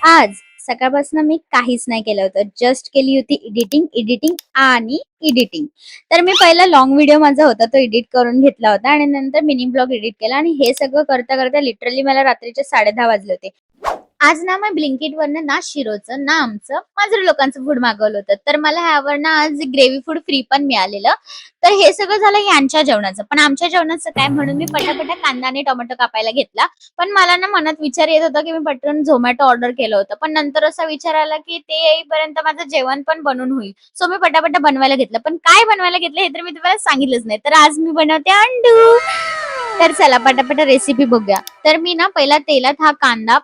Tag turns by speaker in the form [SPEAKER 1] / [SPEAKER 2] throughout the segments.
[SPEAKER 1] आज सकाळपासून मी काहीच नाही केलं होतं. जस्ट केली होती एडिटिंग आणि एडिटिंग. तर मी पहिला लाँग व्हिडिओ माझा होता तो एडिट करून घेतला होता आणि नंतर मिनी ब्लॉग एडिट केला आणि हे सगळं करता लिटरली मला रात्रीचे 10:30 वाजले होते. आज ना मी Blinkitवरनं ना शिरोचं ना आमचं माजरी लोकांचं फूड मागवलं होतं. तर मला ह्यावरनं आज ग्रेव्ही फूड फ्री पण मिळालेलं. तर हे सगळं झालं यांच्या जेवणाचं. पण आमच्या जेवणाचं काय म्हणून मी पटापटा कांदा आणि टोमॅटो कापायला घेतला. पण मला ना मनात विचार येत होता, की मी पटकन Zomato ऑर्डर केलं होतं. पण नंतर असा विचार आला, की ते येईपर्यंत माझं जेवण पण बनून होईल. सो मी पटापटा बनवायला घेतलं. पण काय बनवायला घेतलं हे तर मी तुम्हाला सांगितलंच नाही. तर आज मी बनवते अंडू. तर चला पटापट रेसिपी बघूया. तर मी ना पहिला तेलात हा कांदा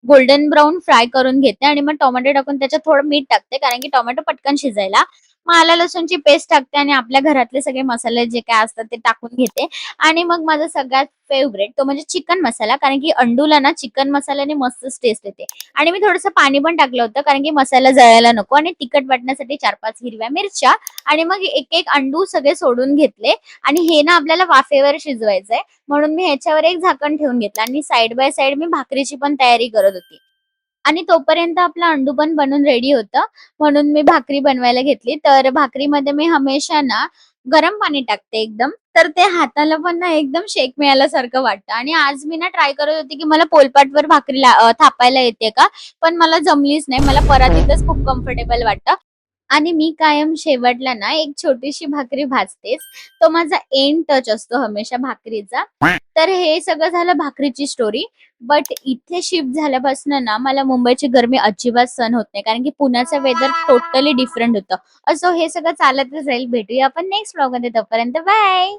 [SPEAKER 1] गोल्डन ब्राउन फ्राय करून घेते आणि मग टोमॅटो टाकून त्याच्यात थोडं मीठ टाकते कारण की टोमॅटो पटकन शिजायला. मग आलं लसूणची पेस्ट टाकते आणि आपल्या घरातले सगळे मसाले जे काय असतात ते टाकून घेते आणि मग माझा सगळ्यात फेवरेट तो म्हणजे चिकन मसाला, कारण की अंडूला ना चिकन मसाल्याने मस्तच टेस्ट येते. आणि मी थोडंसं पाणी पण टाकलं होतं कारण की मसाला जळायला नको आणि तिखट वाटण्यासाठी 4-5 हिरव्या मिरच्या आणि मग एक एक अंडू सगळे सोडून घेतले आणि हे ना आपल्याला वाफेवर शिजवायचंय. म्हणून मी ह्याच्यावर एक झाकण ठेवून घेतलं आणि साइड बाय साइड मी भाकरीची पण तयारी करत होती. आणि तोपर्यंत आपलं अंडू पण बनून रेडी होतं. म्हणून मी भाकरी बनवायला घेतली. तर भाकरीमध्ये मी हमेशा ना गरम पाणी टाकते एकदम. तर ते हाताला पण ना एकदम शेक मिळाल्यासारखं वाटतं. आणि आज मी ना ट्राय करत होती, की मला पोलपाटवर भाकरी थापायला येते का? पण मला जमलीच नाही. मला परातीतच खूप कम्फर्टेबल वाटतं. आणि मी कायम शेवटला ना एक छोटीशी भाकरी भाजतेच. तो माझा एंड टच असतो हमेशा भाकरीचा. तर हे सगळं झालं भाकरीची स्टोरी. बट इथे शिफ्ट झाल्यापासून ना मला मुंबईची गरमी अजिबात सहन होत नाही. कारण की पुण्याचं वेदर टोटली डिफरंट होतं. असो हे सगळं चालतच राहील. भेटूया आपण नेक्स्ट व्लॉगमध्ये. तोपर्यंत बाय.